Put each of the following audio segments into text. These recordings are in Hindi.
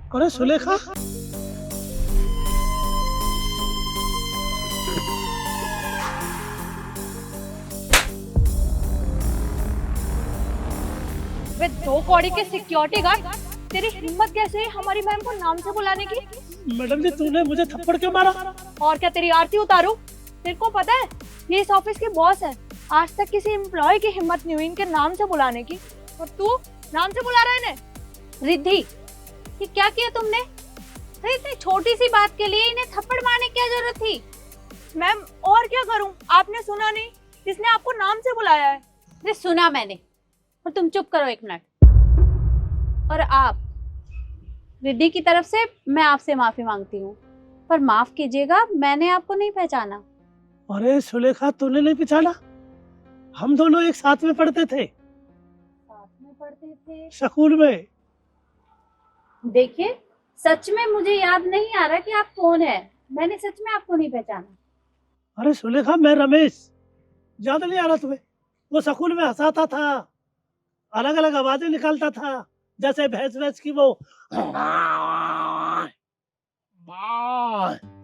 अरे सुलेखा, वे दो कौड़ी के सिक्योरिटी गार्ड, तेरी हिम्मत कैसे है हमारी मैम को नाम से बुलाने की? मैडम जी तूने मुझे थप्पड़ क्यों मारा? और क्या तेरी आरती उतारू? तेरे को पता है ये इस ऑफिस के बॉस है। आज तक किसी एम्प्लॉय की हिम्मत नहीं हुई इनके नाम से बुलाने की, और तू नाम से बुला रहा है इन्हें? रिद्धि, ये क्या किया तुमने? अरे इतनी छोटी सी बात के लिए इन्हें थप्पड़ मारने की क्या जरूरत थी? मैम और क्या करूं, आपने सुना नहीं? किसने आपको नाम से बुलाया है? अरे सुना मैंने, और तुम चुप करो एक मिनट। और आप रिद्धि की तरफ से मैं आपसे माफी मांगती हूँ, पर माफ कीजिएगा, मैंने आपको नहीं पहचाना। अरे सुलेखा तूने नहीं पहचाना? हम दोनों एक साथ में पढ़ते थे, साथ में पढ़ते थे? स्कूल में। देखिए, सच में मुझे याद नहीं आ रहा कि आप कौन है। मैंने सच में आपको नहीं पहचाना। अरे सुलेखा मैं रमेश, याद नहीं आ रहा तुम्हें? वो स्कूल में हंसाता था, अलग अलग आवाजें निकालता था, जैसे भैंस भैंस की वो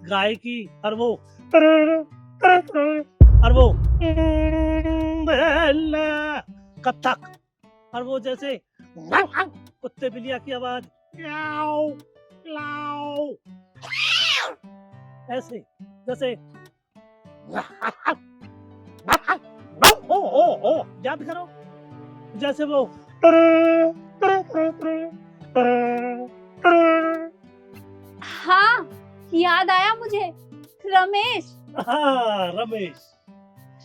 गाय की, और वो कत्थक, और वो जैसे कुत्ते बिल्लिया की आवाज, ऐसे जैसे याद करो, जैसे वो हाँ, याद आया मुझे, रमेश। हाँ रमेश।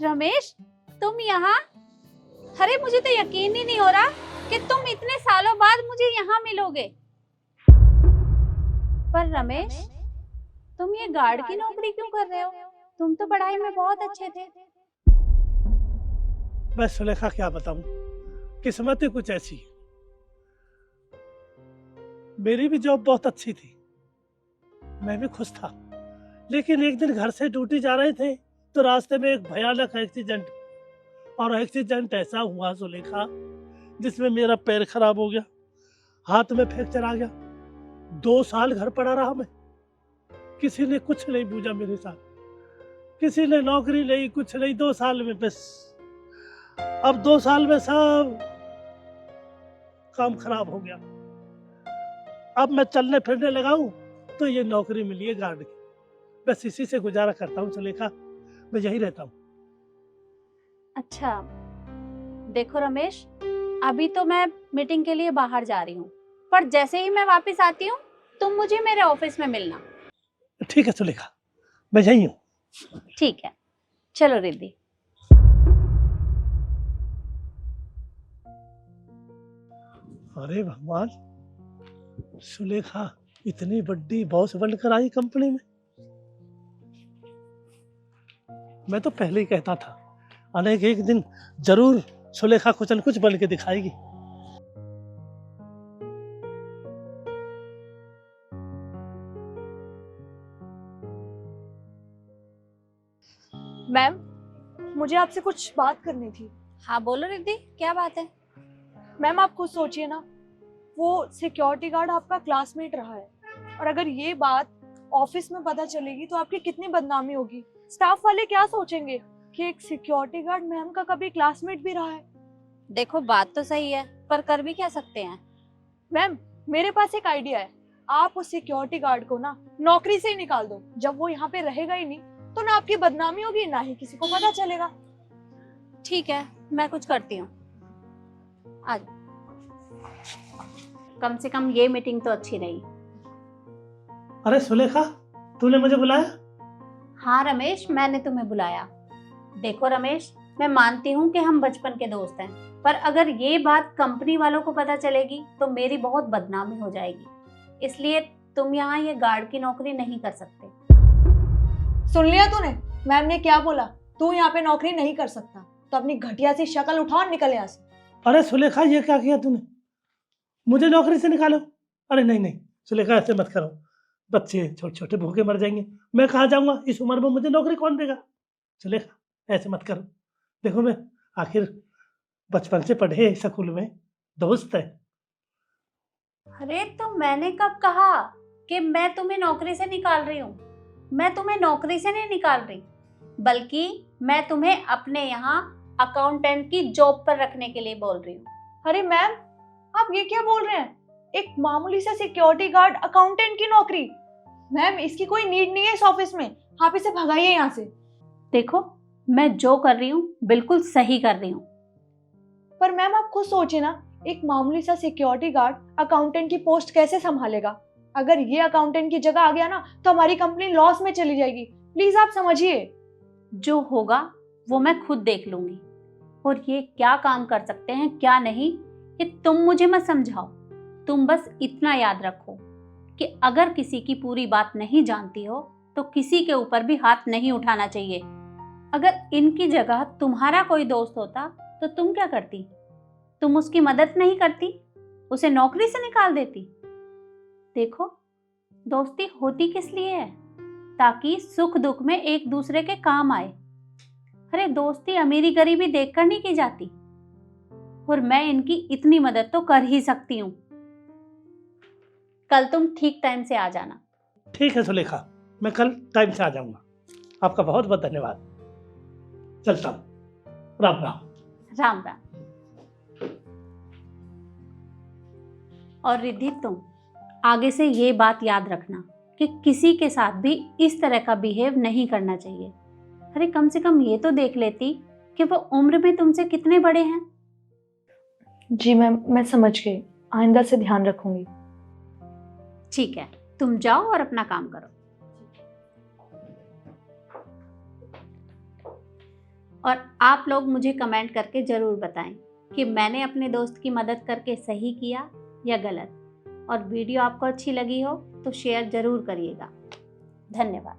रमेश, तुम यहाँ? अरे मुझे तो यकीन ही नहीं हो रहा कि तुम इतने सालों बाद मुझे यहाँ मिलोगे। पर रमेश, तुम ये गार्ड की नौकरी क्यों कर रहे हो? तुम तो पढ़ाई में बहुत अच्छे थे। बस सुलेखा क्या बताऊं, किस्मत ही कुछ ऐसी है। मेरी भी जॉब बहुत अच्छी थी, मैं भी खुश था, लेकिन एक दिन घर से ड्यूटी जा रहे थे तो रास्ते में एक भयानक एक्सीडेंट, और एक्सीडेंट ऐसा हुआ सुलेखा जिसमें मेरा पैर खराब हो गया, हाथ में फ्रैक्चर आ गया। 2 साल घर पड़ा रहा मैं, किसी ने कुछ नहीं पूछा मेरे साथ, किसी ने नौकरी नहीं, कुछ नहीं। 2 साल में बस, अब 2 साल में सब काम खराब हो गया। अब मैं चलने फिरने लगा हूं तो ये नौकरी मिली है गार्ड की, बस इसी से गुजारा करता हूँ सुलेखा, मैं यही रहता हूँ। अच्छा, देखो रमेश, अभी तो मैं मीटिंग के लिए बाहर जा रही हूँ, पर जैसे ही मैं वापस आती हूँ तुम मुझे मेरे ऑफिस में मिलना। ठीक है सुलेखा, मैं यही हूँ। ठीक है, चलो रिद्धि। अरे भगवान, सुलेखा इतनी बड़ी बॉस बनकर आई कंपनी में। मैं तो पहले ही कहता था, अनेक एक दिन जरूर सुलेखा कुछ न कुछ बन के दिखाएगी। मैम, मुझे आपसे कुछ बात करनी थी। हाँ बोलो रिद्धि, क्या बात है? मैम आप खुद सोचिए ना, वो सिक्योरिटी गार्ड आपका क्लासमेट रहा है, और अगर ये बात ऑफिस में पता चलेगी तो आपकी कितनी बदनामी होगी। स्टाफ वाले क्या सोचेंगे कि एक सिक्योरिटी गार्ड मैम का कभी क्लासमेट भी रहा है। देखो बात तो सही है, पर कर भी क्या सकते हैं। मैम मेरे पास एक आइडिया है, आप उस सिक्योरिटी गार्ड को ना नौकरी से ही निकाल दो। जब वो यहाँ पे रहेगा ही नहीं तो ना आपकी बदनामी होगी, ना ही किसी को पता चलेगा। ठीक है, मैं कुछ करती हूँ। आज कम से कम ये मीटिंग तो अच्छी रही। अरे सुलेखा, तूने मुझे बुलाया? हाँ रमेश, मैंने तुम्हें बुलाया। देखो रमेश, मैं मानती हूँ कि हम बचपन के दोस्त हैं, पर अगर ये बात कंपनी वालों को पता चलेगी तो मेरी बहुत बदनामी हो जाएगी। इसलिए तुम यहाँ ये गार्ड की नौकरी नहीं कर सकते। सुन लिया तूने, मैम ने क्या बोला? तू यहाँ पे नौकरी नहीं कर सकता, तो अपनी घटिया सी शक्ल उठा और निकल यहाँ से। अरे सुलेखा ये क्या किया तूने, मुझे नौकरी से निकालो? अरे नहीं नहीं सुलेखा, ऐसे मत करो, बच्चे छोटे छोटे भूखे मर जाएंगे, मैं कहाँ जाऊंगा, इस उम्र में मुझे नौकरी कौन देगा? सुलेखा ऐसे मत करो, देखो मैं आखिर बचपन से पढ़े स्कूल में दोस्त है, अरे तो मैंने कब कहा कि मैं तुम्हें नौकरी से निकाल रही हूँ? मैं तुम्हें नौकरी से नहीं निकाल रही, बल्कि मैं तुम्हें अपने यहाँ अकाउंटेंट की जॉब पर रखने के लिए बोल रही हूँ। अरे मैम, आप ये क्या बोल रहे हैं? एक मामूली सा सिक्योरिटी गार्ड अकाउंटेंट की नौकरी? मैम, इसकी कोई नीड नहीं है इस ऑफिस में। आप इसे भगाइए यहाँ से। देखो, मैं जो कर रही हूँ बिल्कुल सही कर रही हूँ। पर मैम, आप खुद सोचिए ना, एक मामूली सा सिक्योरिटी गार्ड अकाउंटेंट की पोस्ट कैसे संभालेगा? अगर ये अकाउंटेंट की जगह आ गया ना तो हमारी कंपनी लॉस में चली जाएगी। प्लीज आप समझिए। जो होगा वो मैं खुद देख लूंगी, और ये क्या काम कर सकते हैं क्या नहीं, ये तुम मुझे मत समझाओ। तुम बस इतना याद रखो कि अगर किसी की पूरी बात नहीं जानती हो तो किसी के ऊपर भी हाथ नहीं उठाना चाहिए। अगर इनकी जगह तुम्हारा कोई दोस्त होता तो तुम क्या करती? तुम उसकी मदद नहीं करती, उसे नौकरी से निकाल देती। देखो, दोस्ती होती किस लिए है? ताकि सुख दुख में एक दूसरे के काम आए। अरे दोस्ती अमीरी गरीबी देखकर नहीं की जाती, और मैं इनकी इतनी मदद तो कर ही सकती हूँ। कल तुम ठीक टाइम से आ जाना। ठीक है सुलेखा, मैं कल टाइम से आ जाऊंगा। आपका बहुत बहुत धन्यवाद। चलता हूँ। राम राम। राम राम। और रिद्धि, तुम आगे से ये बात याद रखना कि किसी के साथ भी इस तरह का बिहेव नहीं करना चाहिए। अरे कम से कम ये तो देख लेती कि वो उम्र में तुमसे कितने बड़े हैं। जी मैम, मैं समझ गई। आइंदा से ध्यान रखूंगी। ठीक है, तुम जाओ और अपना काम करो। और आप लोग मुझे कमेंट करके ज़रूर बताएं कि मैंने अपने दोस्त की मदद करके सही किया या गलत। और वीडियो आपको अच्छी लगी हो तो शेयर ज़रूर करिएगा। धन्यवाद।